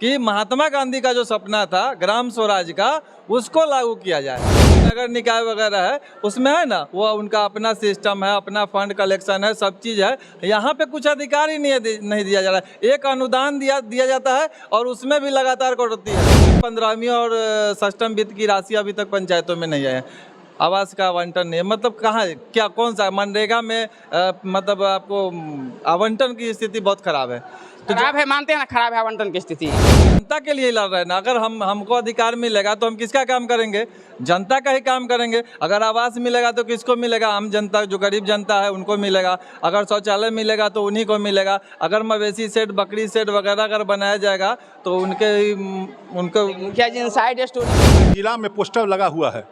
कि महात्मा गांधी का जो सपना था ग्राम स्वराज का, उसको लागू किया जाए। नगर निकाय वगैरह है उसमें है ना, वो उनका अपना सिस्टम है, अपना फंड कलेक्शन है, सब चीज़ है। यहाँ पे कुछ अधिकार ही नहीं दिया जा रहा है। एक अनुदान दिया जाता है और उसमें भी लगातार कटौती है। 15वीं और षष्ठम वित्त की राशि अभी तक पंचायतों में नहीं है। आवास का आवंटन नहीं है। मतलब कहाँ क्या कौन सा मनरेगा में मतलब आपको आवंटन की स्थिति बहुत खराब है। तो खराब है, मानते हैं ना, खराब है आवंटन की स्थिति। जनता के लिए लड़ रहे हैं ना। अगर हमको अधिकार मिलेगा तो हम किसका काम करेंगे? जनता का ही काम करेंगे। अगर आवास मिलेगा तो किसको मिलेगा? आम जनता, जो गरीब जनता है उनको मिलेगा। अगर शौचालय मिलेगा तो उन्हीं को मिलेगा। अगर मवेशी शेड, बकरी शेड वगैरह अगर बनाया जाएगा तो उनको मुखिया जी इनसाइड स्टोरी। जिला में पोस्टर लगा हुआ है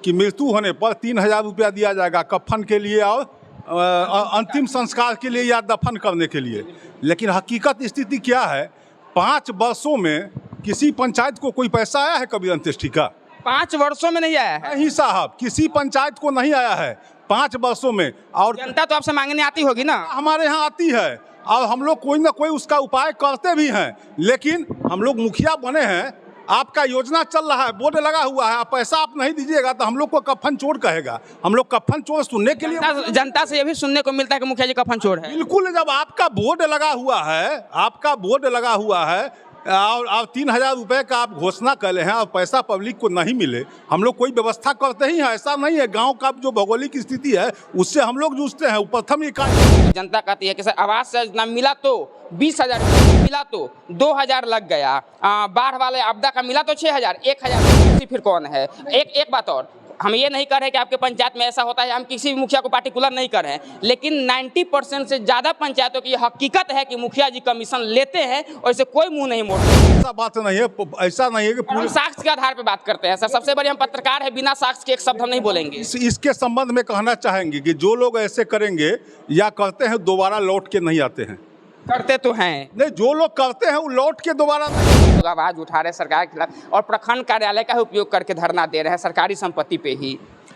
कि मृत्यु होने पर 3000 रुपया दिया जाएगा कफन के लिए और अंतिम संस्कार के लिए या दफन करने के लिए। लेकिन हकीकत स्थिति क्या है? 5 वर्षों में किसी पंचायत को कोई पैसा आया है कभी अंत्येष्टि का? 5 वर्षों में नहीं आया है। नहीं साहब, किसी पंचायत को नहीं आया है 5 वर्षों में। और जनता तो आपसे मांगने आती होगी ना। हमारे यहाँ आती है और हम लोग कोई ना कोई उसका उपाय करते भी हैं। लेकिन हम लोग मुखिया बने हैं, आपका योजना चल रहा है, बोर्ड लगा हुआ है, पैसा आप नहीं दीजिएगा तो हम लोग को कफन चोर कहेगा। हम लोग कफन चोर सुनने के लिए जनता से ये भी सुनने को मिलता है कि मुखिया जी कफन चोर है। बिल्कुल, जब आपका बोर्ड लगा हुआ है, आपका बोर्ड लगा हुआ है और 3000 रुपए का आप घोषणा कर रहे हैं और पैसा पब्लिक को नहीं मिले, हम लोग कोई व्यवस्था करते ही हैं। ऐसा नहीं है, गांव का जो भौगोलिक स्थिति है उससे हम लोग जूझते हैं। प्रथम इकाई जनता कहती है कि सर आवास से ना मिला तो 20,000 मिला तो 2,000 लग गया, बाढ़ वाले आपदा का मिला तो 6,000, 1,000 फिर कौन है? एक बात और, हम ये नहीं कर रहे कि आपके पंचायत में ऐसा होता है, हम किसी भी मुखिया को पार्टिकुलर नहीं कर रहे हैं, लेकिन 90% से ज़्यादा पंचायतों की हकीकत है कि मुखिया जी कमीशन लेते हैं और इसे कोई मुंह नहीं मोड़ता। ऐसा बात नहीं है, ऐसा नहीं है कि हम साक्ष्य के आधार पर बात करते हैं सर। सबसे बड़ी हम पत्रकार है, बिना साक्ष्य के एक शब्द हम नहीं बोलेंगे। इसके संबंध में कहना चाहेंगे कि जो लोग ऐसे करेंगे या करते हैं दोबारा लौट के नहीं आते हैं। करते तो हैं नहीं, जो लोग करते हैं वो लौट के दोबारा नहीं। लोग आवाज उठा रहे हैं सरकार के खिलाफ और प्रखंड कार्यालय का उपयोग करके धरना दे रहे हैं सरकारी संपत्ति पे ही।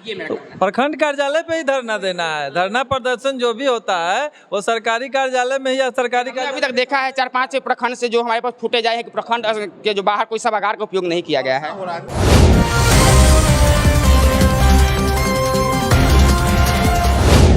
ये मेरा कहना है। प्रखंड कार्यालय पे ही धरना देना है। धरना प्रदर्शन जो भी होता है वो सरकारी कार्यालय में ही या सरकारी हमने अभी तक देखा है 4-5 प्रखंड से जो हमारे पास फुटेज आए हैं कि प्रखंड के जो बाहर कोई सभागार का उपयोग नहीं किया गया है।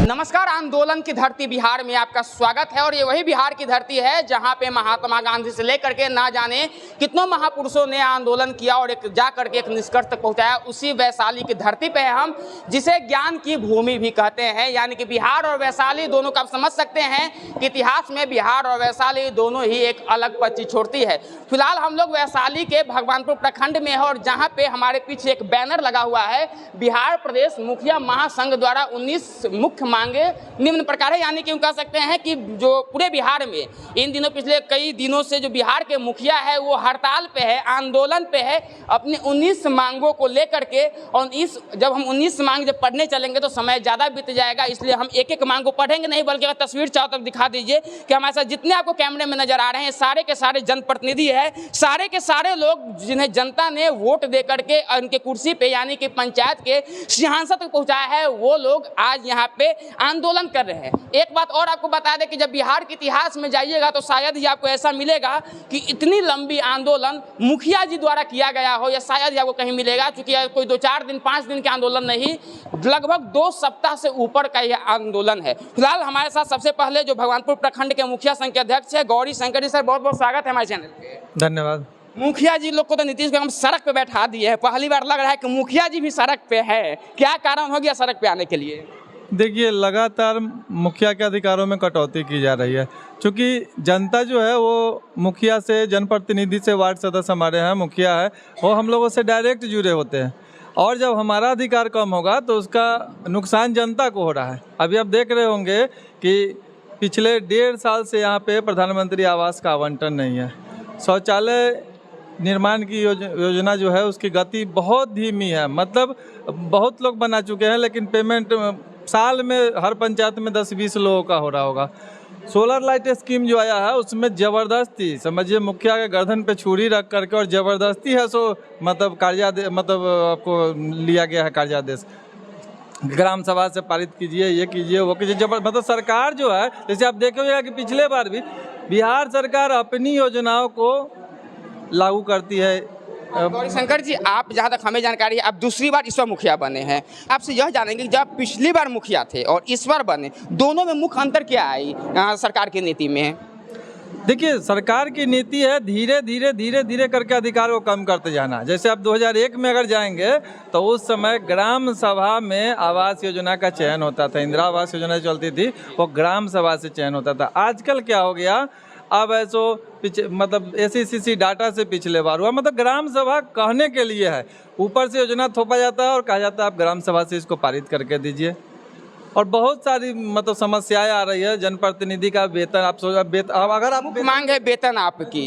नमस्कार, आंदोलन की धरती बिहार में आपका स्वागत है और ये वही बिहार की धरती है जहां पे महात्मा गांधी से लेकर के ना जाने कितनों महापुरुषों ने आंदोलन किया और एक जा करके एक निष्कर्ष तक पहुंचाया। उसी वैशाली की धरती पे है हम, जिसे ज्ञान की भूमि भी कहते हैं। यानी कि बिहार और वैशाली दोनों का आप समझ सकते हैं कि इतिहास में बिहार और वैशाली दोनों ही एक अलग पच्ची छोड़ती है। फिलहाल हम लोग वैशाली के भगवानपुर प्रखंड में है और जहाँ पे हमारे पीछे एक बैनर लगा हुआ है, बिहार प्रदेश मुखिया महासंघ द्वारा 19 मुख्य मांगे निम्न प्रकार है। यानी कि हम कह सकते हैं कि जो पूरे बिहार में इन दिनों, पिछले कई दिनों से जो बिहार के मुखिया है वो हड़ताल पे है, आंदोलन पे है अपनी 19 मांगों को लेकर के। और जब हम 19 मांग जब पढ़ने चलेंगे तो समय ज़्यादा बीत जाएगा, इसलिए हम एक एक मांग को पढ़ेंगे नहीं, बल्कि अगर तस्वीर चाहो तक दिखा दीजिए कि हमारे साथ जितने आपको कैमरे में नजर आ रहे हैं सारे के सारे जनप्रतिनिधि है, सारे के सारे लोग जिन्हें जनता ने वोट दे करके उनके कुर्सी पे यानी कि पंचायत के सिंहासन तक पहुँचाया है, वो लोग आज यहाँ पे आंदोलन कर रहे हैं। एक बात और आपको बता दें कि जब बिहार के इतिहास में जाइएगा तो शायद ही आपको ऐसा मिलेगा कि इतनी लंबी आंदोलन मुखिया जी द्वारा किया गया हो, या शायद ही आपको कहीं मिलेगा, क्योंकि कोई 2-4 दिन 5 दिन के आंदोलन नहीं, लगभग 2 सप्ताह से ऊपर का यह आंदोलन है। फिलहाल हमारे साथ सबसे पहले जो भगवानपुर प्रखंड के मुखिया संघ के अध्यक्ष है गौरी शंकर जी, सर बहुत बहुत स्वागत है हमारे चैनल पे। धन्यवाद। मुखिया जी लोग को तो नीतीश को हम सड़क पे बैठा दिए हैं, पहली बार लग रहा है कि मुखिया जी भी सड़क पे है। क्या कारण हो गया सड़क पे आने के लिए? देखिए, लगातार मुखिया के अधिकारों में कटौती की जा रही है, क्योंकि जनता जो है वो मुखिया से, जनप्रतिनिधि से, वार्ड सदस्य हमारे यहाँ मुखिया है, वो हम लोगों से डायरेक्ट जुड़े होते हैं। और जब हमारा अधिकार कम होगा तो उसका नुकसान जनता को हो रहा है। अभी आप देख रहे होंगे कि पिछले 1.5 साल से यहाँ पे प्रधानमंत्री आवास का आवंटन नहीं है। शौचालय निर्माण की योजना जो है उसकी गति बहुत धीमी है। मतलब बहुत लोग बना चुके हैं लेकिन पेमेंट साल में हर पंचायत में 10-20 लोगों का हो रहा होगा। सोलर लाइट स्कीम जो आया है उसमें ज़बरदस्ती, समझिए मुखिया के गर्दन पे छुरी रख करके और ज़बरदस्ती है सो मतलब मतलब आपको लिया गया है कार्यादेश। ग्राम सभा से पारित कीजिए, ये कीजिए, वो कीजिए। मतलब सरकार जो है, जैसे आप देखेंगे कि पिछले बार भी बिहार सरकार अपनी योजनाओं को लागू करती है। गौरीशंकर जी, आप जहाँ तक हमें जानकारी है, आप दूसरी बार इस बार मुखिया बने हैं। आपसे यह जानेंगे कि जब आप पिछली बार मुखिया थे और इस बार बने, दोनों में मुख्य अंतर क्या आई सरकार की नीति में? देखिए, सरकार की नीति है धीरे धीरे करके अधिकार को कम करते जाना। जैसे आप 2001 में अगर जाएंगे तो उस समय ग्राम सभा में आवास योजना का चयन होता था, इंदिरा आवास योजना चलती थी, वो ग्राम सभा से चयन होता था। आजकल क्या हो गया, अब ऐसो मतलब SECC डाटा से पिछले बार हुआ, मतलब ग्राम सभा कहने के लिए है, ऊपर से योजना थोपा जाता है और कहा जाता है आप ग्राम सभा से इसको पारित करके दीजिए। और बहुत सारी मतलब समस्याएं आ रही है। जनप्रतिनिधि का वेतन, आप सोच अगर आप मांग है वेतन आपकी,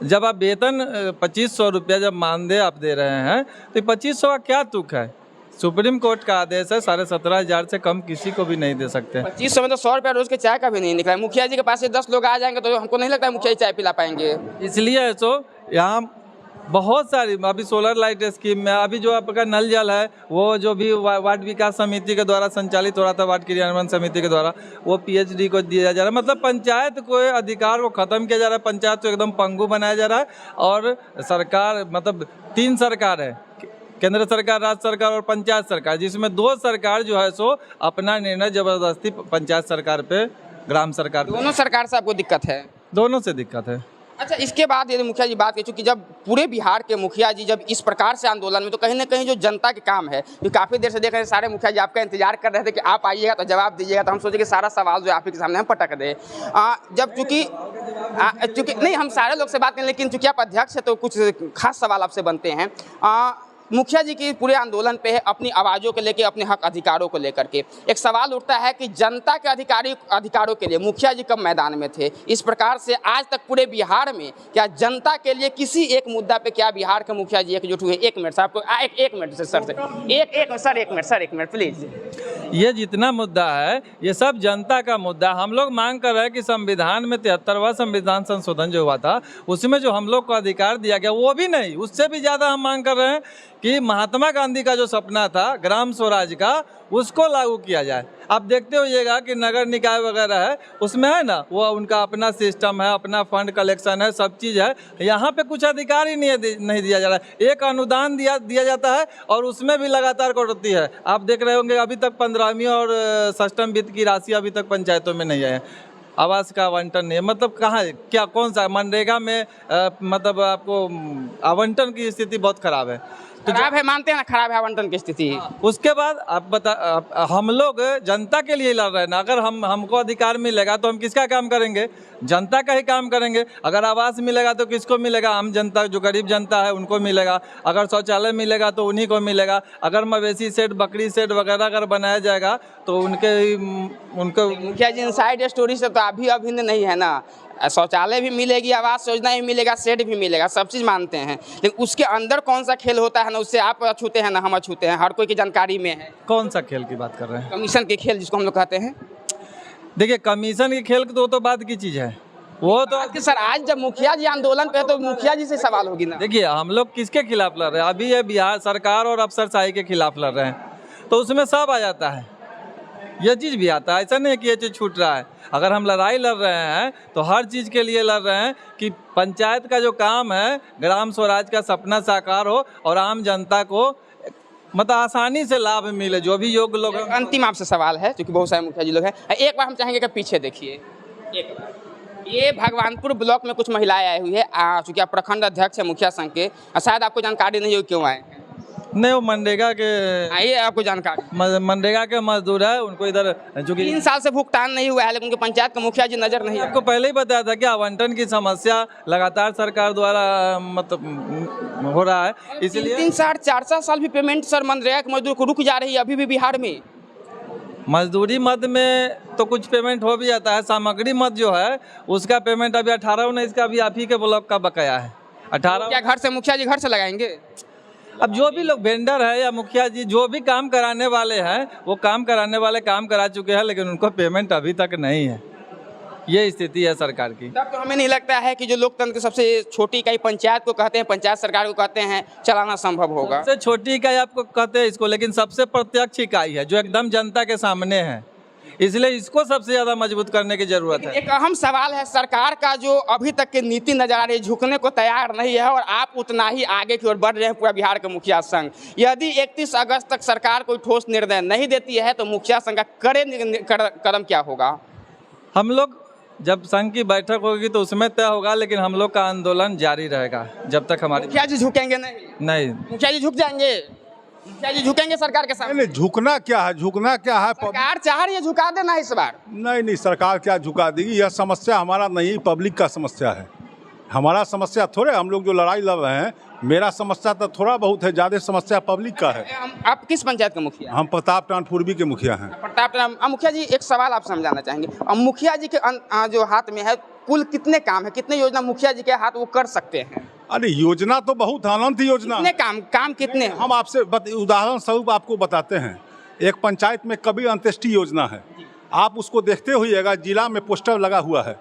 जब आप वेतन 2500 रुपया जब मानदेय आप दे रहे हैं तो 2500 का क्या तुक है? सुप्रीम कोर्ट का आदेश है 17,500 से कम किसी को भी नहीं दे सकते। 2500 में तो 100 रुपया रोज के चाय का भी नहीं निकला। मुखिया जी के पास से 10 लोग आ जाएंगे तो हमको नहीं लगता है मुखिया जी चाय पिला पाएंगे। इसलिए तो यहाँ बहुत सारी अभी सोलर लाइट स्कीम में, अभी जो आपका नल जल है वो जो भी वार्ड विकास समिति के द्वारा संचालित हो रहा था, वार्ड क्रियान्वयन समिति के द्वारा, वो PhD को दिया जा रहा है। मतलब पंचायत को अधिकार को खत्म किया जा रहा है, पंचायत को एकदम पंगु बनाया जा रहा है। और सरकार मतलब 3 सरकार है, केंद्र सरकार, राज्य सरकार और पंचायत सरकार, जिसमें 2 सरकार जो है सो अपना निर्णय जबरदस्ती पंचायत सरकार पे, ग्राम सरकार, दोनों सरकार से आपको दिक्कत है? दोनों से दिक्कत है। अच्छा, इसके बाद यदि मुखिया जी बात की, चूँकि जब पूरे बिहार के मुखिया जी जब इस प्रकार से आंदोलन में, तो कहीं ना कहीं जो जनता के काम है, जो काफ़ी देर से देख रहे हैं सारे मुखिया जी आपका इंतजार कर रहे थे कि आप आइएगा तो जवाब दीजिएगा, तो हम सोचे कि सारा सवाल जो आप ही के सामने हम पटक दें। जब चूँकि नहीं, हम सारे लोग से बात करें, लेकिन चूँकि आप अध्यक्ष है तो कुछ खास सवाल आपसे बनते हैं। मुखिया जी की पूरे आंदोलन पे है अपनी आवाज़ों को लेकर, अपने हक अधिकारों को लेकर के। एक सवाल उठता है कि जनता के अधिकारों के लिए मुखिया जी कब मैदान में थे? इस प्रकार से आज तक पूरे बिहार में क्या जनता के लिए किसी एक मुद्दा पे क्या बिहार के मुखिया जी एकजुट हुए? 1 मिनट सर, आपको एक मिनट से सर से एक मिनट प्लीज। ये जितना मुद्दा है ये सब जनता का मुद्दा। हम लोग मांग कर रहे हैं कि संविधान में 73वां संविधान संशोधन जो हुआ था उसमें जो हम लोग को अधिकार दिया गया वो भी नहीं, उससे भी ज़्यादा हम मांग कर रहे हैं कि महात्मा गांधी का जो सपना था ग्राम स्वराज का, उसको लागू किया जाए। आप देखते होइएगा कि नगर निकाय वगैरह है उसमें है ना, वो उनका अपना सिस्टम है, अपना फंड कलेक्शन है, सब चीज़ है। यहाँ पे कुछ अधिकार ही नहीं दिया जा रहा है। एक अनुदान दिया जाता है और उसमें भी लगातार कटौती है। आप देख रहे होंगे अभी तक 15वीं और षष्ठम वित्त की राशि अभी तक पंचायतों में नहीं है। आवास का आवंटन नहीं है, मतलब कहाँ क्या कौन सा मनरेगा में मतलब आपको आवंटन की स्थिति बहुत खराब है। खराब है, मानते हैं ना, खराब है आवंटन की स्थिति। उसके बाद आप हम लोग जनता के लिए लड़ रहे हैं ना। अगर हमको अधिकार मिलेगा तो हम किसका काम करेंगे? जनता का ही काम करेंगे। अगर आवास मिलेगा तो किसको मिलेगा? आम जनता, जो गरीब जनता है उनको मिलेगा। अगर शौचालय मिलेगा तो उन्हीं को मिलेगा। अगर मवेशी शेड, बकरी शेड वगैरह अगर बनाया जाएगा तो उनको मुखिया जी इनसाइड स्टोरी से तो अभी अभिन्न नहीं है ना। शौचालय भी मिलेगी, आवास योजना भी मिलेगा, शेड भी मिलेगा, सब चीज़ मानते हैं, लेकिन उसके अंदर कौन सा खेल होता है ना, उससे आप अछूते हैं ना हम अछूते हैं, हर कोई की जानकारी में है। कौन सा खेल की बात कर रहे हैं? कमीशन के खेल जिसको हम लोग कहते हैं। देखिए, कमीशन के खेल तो बात की चीज़ है, वो तो सर आज जब मुखिया जी आंदोलन पे है तो मुखिया जी से सवाल होगी ना। देखिए, हम लोग किसके खिलाफ लड़ रहे हैं? अभी ये बिहार सरकार और अफसरशाही के खिलाफ लड़ रहे हैं, तो उसमें सब आ जाता है, ये चीज़ भी आता है। ऐसा नहीं है कि ये चीज़ छूट रहा है। अगर हम लड़ाई लड़ रहे हैं तो हर चीज़ के लिए लड़ रहे हैं कि पंचायत का जो काम है, ग्राम स्वराज का सपना साकार हो और आम जनता को मतलब आसानी से लाभ मिले, जो भी योग्य लोग हैं। अंतिम आपसे सवाल है, क्योंकि बहुत सारे मुखिया जी लोग हैं, एक बार हम चाहेंगे कि पीछे देखिए, एक बार ये भगवानपुर ब्लॉक में कुछ महिलाएं आई हुई है, चूँकि आप प्रखंड अध्यक्ष है मुखिया संघ के, शायद आपको जानकारी नहीं हो क्यों आए हैं। नहीं, वो मनरेगा के, आइए आपको जानकारी, मनरेगा के मजदूर है, उनको इधर जो कि 3 साल से भुगतान नहीं हुआ है, लेकिन उनके पंचायत का मुखिया जी नजर नहीं है। आपको पहले ही बताया था कि आवंटन की समस्या लगातार सरकार द्वारा मतलब हो रहा है, इसलिए 3 साल 4 साल भी पेमेंट सर मनरेगा के मजदूर को रुक जा रही है अभी भी बिहार में। मजदूरी मद में तो कुछ पेमेंट हो भी जाता है, सामग्री मद जो है उसका पेमेंट अभी 18-19 का अभी आप ही के ब्लॉक का बकाया है। 18 क्या घर से मुखिया जी घर से लगाएंगे? अब जो भी लोग वेंडर है या मुखिया जी जो भी काम कराने वाले हैं, वो काम कराने वाले काम करा चुके हैं, लेकिन उनको पेमेंट अभी तक नहीं है। ये स्थिति है सरकार की। तब तो हमें नहीं लगता है कि जो लोकतंत्र की सबसे छोटी इकाई पंचायत को कहते हैं, पंचायत सरकार को कहते हैं, चलाना संभव होगा। सबसे छोटी इकाई आपको कहते हैं इसको, लेकिन सबसे प्रत्यक्ष इकाई है जो एकदम जनता के सामने है। इसलिए इसको सबसे ज़्यादा मजबूत करने की ज़रूरत है। एक अहम सवाल है, सरकार का जो अभी तक की नीति नजर आ रही है, झुकने को तैयार नहीं है और आप उतना ही आगे की ओर बढ़ रहे हैं पूरा बिहार का मुखिया संघ। यदि 31 अगस्त तक सरकार कोई ठोस निर्णय नहीं देती है तो मुखिया संघ का कदम क्या होगा? हम लोग जब संघ की बैठक होगी तो उसमें तय होगा, लेकिन हम लोग का आंदोलन जारी रहेगा जब तक हमारी। मुखिया जी झुकेंगे नहीं? मुखिया जी झुक जाएंगे? मुखिया जी झुकेंगे सरकार के सामने? नहीं, झुकना क्या है, झुकना क्या है? सरकार चाह रही है झुका देना इस बार। नहीं, सरकार क्या झुका देगी? यह समस्या हमारा नहीं, पब्लिक का समस्या है। हमारा समस्या थोड़े, हम लोग जो लड़ाई लड़ रहे हैं, मेरा समस्या तो थोड़ा बहुत है, ज़्यादा समस्या पब्लिक का है। आप किस पंचायत के मुखिया? हम प्रताप टंड पूर्वी के मुखिया हैं। प्रताप टंड। मुखिया जी, एक सवाल आप समझाना चाहेंगे, मुखिया जी के जो हाथ में है कुल कितने काम है, कितने योजना मुखिया जी के हाथ वो कर सकते हैं? अरे योजना तो बहुत अनंत योजना। कितने काम कितने? हम आपसे उदाहरण स्वरूप आपको बताते हैं। एक पंचायत में कभी अंत्येष्टि योजना है, आप उसको देखते होइएगा, जिला में पोस्टर लगा हुआ है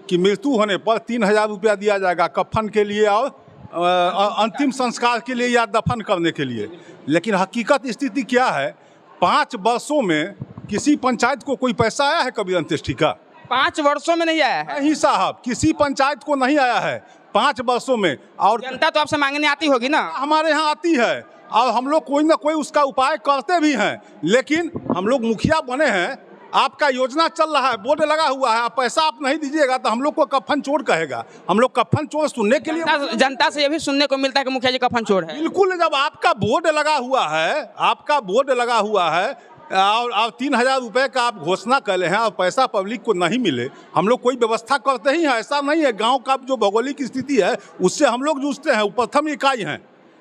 कि मृत्यु होने पर 3000 रुपया दिया जाएगा कफन के लिए और अंतिम संस्कार के लिए या दफन करने के लिए। लेकिन हकीकत स्थिति क्या है, 5 वर्षों में किसी पंचायत को कोई पैसा आया है कभी अंत्येष्टि का? 5 वर्षों में नहीं आया है? नहीं साहब, किसी पंचायत को नहीं आया है 5 वर्षों में। और जनता तो आपसे मांगने आती होगी ना? हमारे यहाँ आती है और हम लोग कोई ना कोई उसका उपाय करते भी हैं, लेकिन हम लोग मुखिया बने हैं, आपका योजना चल रहा है, बोर्ड लगा हुआ है, आप पैसा आप नहीं दीजिएगा तो हम लोग को कफन चोर कहेगा। हम लोग कफन चोर सुनने के लिए जनता से ये भी सुनने को मिलता है कि मुखिया जी कफन चोर है। बिल्कुल, जब आपका बोर्ड लगा हुआ है, आपका बोर्ड लगा हुआ है और 3000 रुपये का आप घोषणा कर रहे हैं और पैसा पब्लिक को नहीं मिले, हम लोग कोई व्यवस्था करते ही हैं। ऐसा नहीं है, गांव का जो भौगोलिक स्थिति है उससे हम लोग जूझते हैं, वो प्रथम इकाई हैं,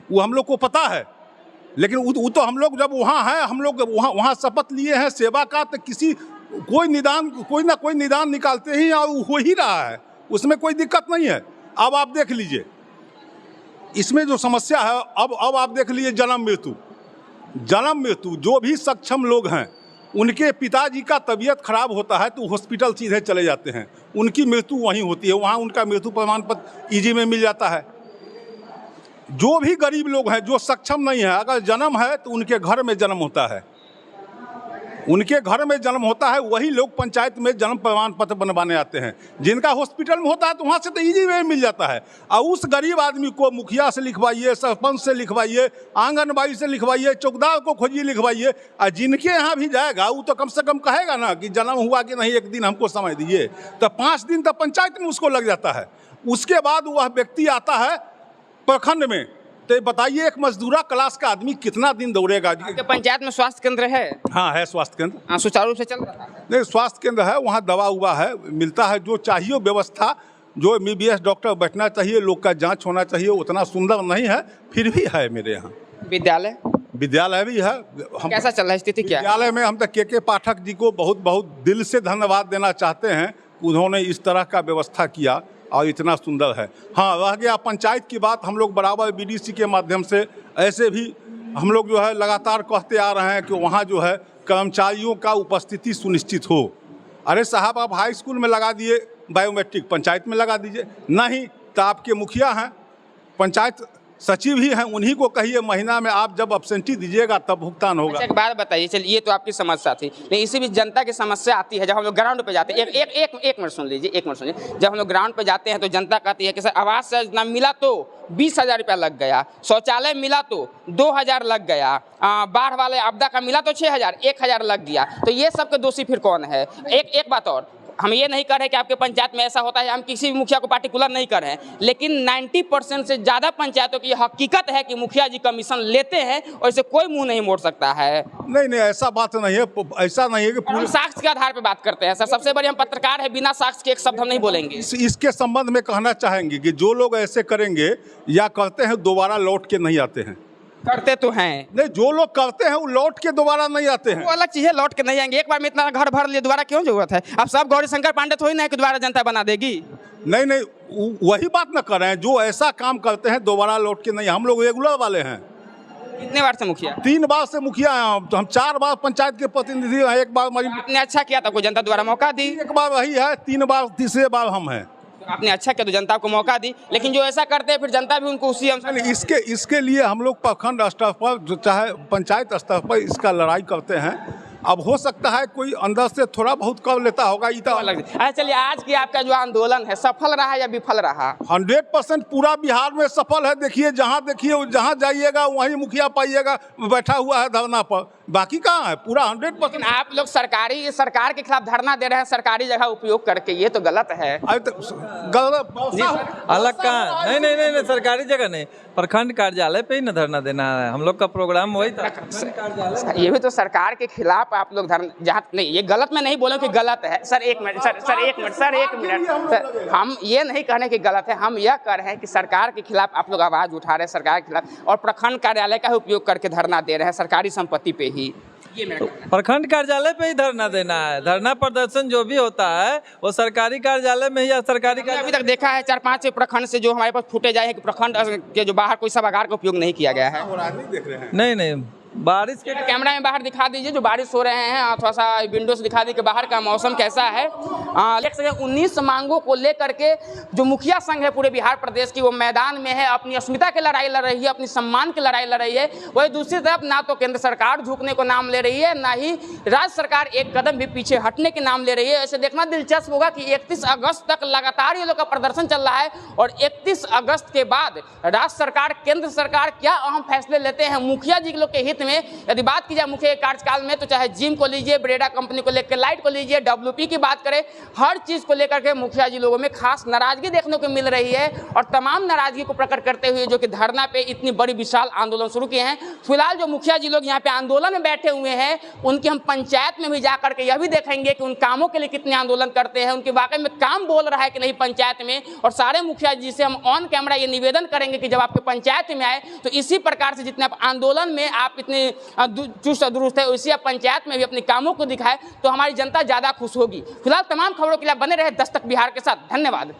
वो हम लोग को पता है। लेकिन वो तो हम लोग जब वहाँ हैं, हम लोग वहाँ शपथ लिए हैं सेवा का, तो कोई ना कोई निदान निकालते ही और हो ही रहा है, उसमें कोई दिक्कत नहीं है। अब आप देख लीजिए इसमें जो समस्या है, अब आप देख लीजिए जन्म मृत्यु, जो भी सक्षम लोग हैं उनके पिताजी का तबीयत खराब होता है तो हॉस्पिटल सीधे चले जाते हैं, उनकी मृत्यु वहीं होती है, वहाँ उनका मृत्यु प्रमाण पत्र ईजी में मिल जाता है। जो भी गरीब लोग हैं, जो सक्षम नहीं है, अगर जन्म है तो उनके घर में जन्म होता है, वही लोग पंचायत में जन्म प्रमाण पत्र बनवाने आते हैं। जिनका हॉस्पिटल में होता है तो वहाँ से तो ईजी में मिल जाता है। और उस गरीब आदमी को मुखिया से लिखवाइए, सरपंच से लिखवाइए, आंगनबाड़ी से लिखवाइए, चौकीदार को खोजिए लिखवाइए, और जिनके यहाँ भी जाएगा वो तो कम से कम कहेगा ना कि जन्म हुआ कि नहीं, एक दिन हमको समय दीजिए, तो 5 दिन तक पंचायत में उसको लग जाता है। उसके बाद वह व्यक्ति आता है प्रखंड में, तो बताइए एक मजदूरा क्लास का आदमी कितना दिन दौड़ेगा? पंचायत में स्वास्थ्य केंद्र है? हाँ है, स्वास्थ्य केंद्र सुचारू रूप से चल रहा है? नहीं, स्वास्थ्य केंद्र है, वहाँ दवा हुआ है, मिलता है, जो चाहिए व्यवस्था, जो MBBS डॉक्टर बैठना चाहिए, लोग का जांच होना चाहिए, उतना सुंदर नहीं है, फिर भी है मेरे यहाँ। विद्यालय भी है। हम कैसा चल रहा है, स्थिति क्या है विद्यालय में? हम तो KK पाठक जी को बहुत बहुत दिल से धन्यवाद देना चाहते हैं, उन्होंने इस तरह का व्यवस्था किया और इतना सुंदर है। हाँ, रह गया पंचायत की बात, हम लोग बराबर BDC के माध्यम से ऐसे भी हम लोग जो है लगातार कहते आ रहे हैं कि वहाँ जो है कर्मचारियों का उपस्थिति सुनिश्चित हो। अरे साहब, आप हाई स्कूल में लगा दिए बायोमेट्रिक, पंचायत में लगा दीजिए। नहीं तो आपके मुखिया हैं, पंचायत सचिव ही हैं, उन्हीं को कहिए महीना में आप जब एब्सेंटी दीजिएगा तब भुगतान होगा। अच्छा, एक बात बताइए, चलिए ये तो आपकी समस्या थी, लेकिन इसी बीच जनता की समस्या आती है। जब हम लोग ग्राउंड पे जाते हैं, एक मिनट सुन लीजिए, जब हम लोग ग्राउंड पे जाते हैं तो जनता कहती है कि सर आवास योजना मिला तो 20,000 रुपया लग गया, शौचालय मिला तो 2,000 लग गया, बाढ़ वाले आपदा का मिला तो 6,000, 1,000 लग गया, तो ये सबके दोषी फिर कौन है? एक बात और, हम ये नहीं कर रहे कि आपके पंचायत में ऐसा होता है, हम किसी भी मुखिया को पार्टिकुलर नहीं कर रहे हैं, लेकिन 90% से ज़्यादा पंचायतों की हकीकत है कि मुखिया जी कमीशन लेते हैं और इसे कोई मुंह नहीं मोड़ सकता है। नहीं, ऐसा बात नहीं है, ऐसा नहीं है कि हम साक्ष्य के आधार पर बात करते हैं सर, सबसे बड़े हम पत्रकार है, बिना साक्ष्य के एक शब्द हम नहीं बोलेंगे। इसके संबंध में कहना चाहेंगे कि जो लोग ऐसे करेंगे या करते हैं दोबारा लौट के नहीं आते हैं। करते तो हैं, नहीं, जो लोग करते हैं वो लौट के दोबारा नहीं आते हैं, वो अलग चीज है, लौट के नहीं आएंगे। एक बार में इतना घर भर लिए, दोबारा क्यों जरूरत है? अब सब गौरीशंकर पांडे थोड़ी ना है कि दोबारा जनता बना देगी। नहीं, वही बात न कर रहे हैं, जो ऐसा काम करते हैं दोबारा लौट के नहीं। हम लोग रेगुलर वाले हैं। कितने बार से मुखिया? 3 बार से मुखिया हैं हम 4 बार पंचायत के प्रतिनिधि हैं, 1 बार आपने अच्छा किया था, कोई जनता द्वारा मौका दी? 1 बार वही है, 3 बार, तीसरे बार हम हैं। आपने अच्छा किया तो जनता को मौका दी, लेकिन जो ऐसा करते हैं फिर जनता भी उनको उसी इसके लिए हम लोग प्रखंड स्तर पर, जो चाहे पंचायत स्तर पर इसका लड़ाई करते हैं अब हो सकता है कोई अंदर से थोड़ा बहुत कर लेता होगा। अच्छा चलिए, आज की आपका जो आंदोलन है सफल रहा या विफल रहा? 100% पूरा बिहार में सफल है। देखिए जहाँ जाइएगा वहीं मुखिया पाइएगा बैठा हुआ है धरना पर, बाकी कहाँ है? पूरा 100%। आप लोग सरकार के खिलाफ धरना दे रहे हैं सरकारी जगह उपयोग करके, ये तो गलत है। गलत अलग कहाँ? नहीं, सरकारी जगह नहीं, प्रखंड कार्यालय पे ही न धरना देना है। हम लोग का प्रोग्राम वही था। ये भी तो सरकार के खिलाफ आप लोग धरना, जहाँ नहीं, ये गलत मैं नहीं बोलूँ कि गलत है। सर एक मिनट सर, हम ये नहीं कहने की गलत है, हम यह कह रहे हैं कि सरकार के खिलाफ आप लोग आवाज उठा रहे हैं, सरकार के खिलाफ, और प्रखंड कार्यालय का उपयोग करके धरना दे रहे हैं सरकारी संपत्ति पे ही। ये मेरा कहना है। प्रखंड कार्यालय पे ही धरना देना है। धरना प्रदर्शन जो भी होता है वो सरकारी कार्यालय में ही या सरकारी अभी तक देखा है 4-5 प्रखंड से जो हमारे पास फुटेज आए हैं कि प्रखंड के जो बाहर कोई सभागार का उपयोग नहीं किया गया है। देख रहे हैं। नहीं, बारिश के कैमरा में बाहर दिखा दीजिए, जो बारिश हो रहे हैं, थोड़ा सा विंडो से दिखा दी कि बाहर का मौसम कैसा है। 19 मांगों को लेकर के जो मुखिया संघ है पूरे बिहार प्रदेश की, वो मैदान में है, अपनी अस्मिता की लड़ाई लड़ रही है, अपनी सम्मान की लड़ाई लड़ रही है। वही दूसरी तरफ ना तो केंद्र सरकार झुकने को नाम ले रही है, ना ही राज्य सरकार एक कदम भी पीछे हटने के नाम ले रही है। ऐसे देखना दिलचस्प होगा कि 31 अगस्त तक लगातार ये लोग का प्रदर्शन चल रहा है, और 31 अगस्त के बाद राज्य सरकार, केंद्र सरकार क्या अहम फैसले लेते हैं मुखिया जी लोग के हित में। यदि बात की जाए मुखिया कार्यकाल में, तो चाहे जिम को लीजिए, ब्रेडा कंपनी को लेकर लाइट को लीजिए, WP की बात करें, हर चीज को लेकर के मुखिया जी लोगों में खास नाराजगी देखने को मिल रही है। और तमाम नाराजगी को प्रकट करते हुए जो कि धरना पे इतनी बड़ी विशाल आंदोलन शुरू किए हैं। फिलहाल जो मुखिया जी लोग यहाँ पे आंदोलन में बैठे हुए हैं, उनकी हम पंचायत में भी जाकर के यह भी देखेंगे कि उन कामों के लिए कितने आंदोलन करते हैं, उनके वाकई में काम बोल रहा है कि नहीं पंचायत में। और सारे मुखिया जी से हम ऑन कैमरा ये निवेदन करेंगे कि जब आपके पंचायत में आए तो इसी प्रकार से जितने आप आंदोलन में आप इतने चुस्त दुरुस्त है, उसी आप पंचायत में भी अपने कामों को दिखाए तो हमारी जनता ज्यादा खुश होगी। फिलहाल तमाम खबरों के लिए बने रहे दस्तक बिहार के साथ। धन्यवाद।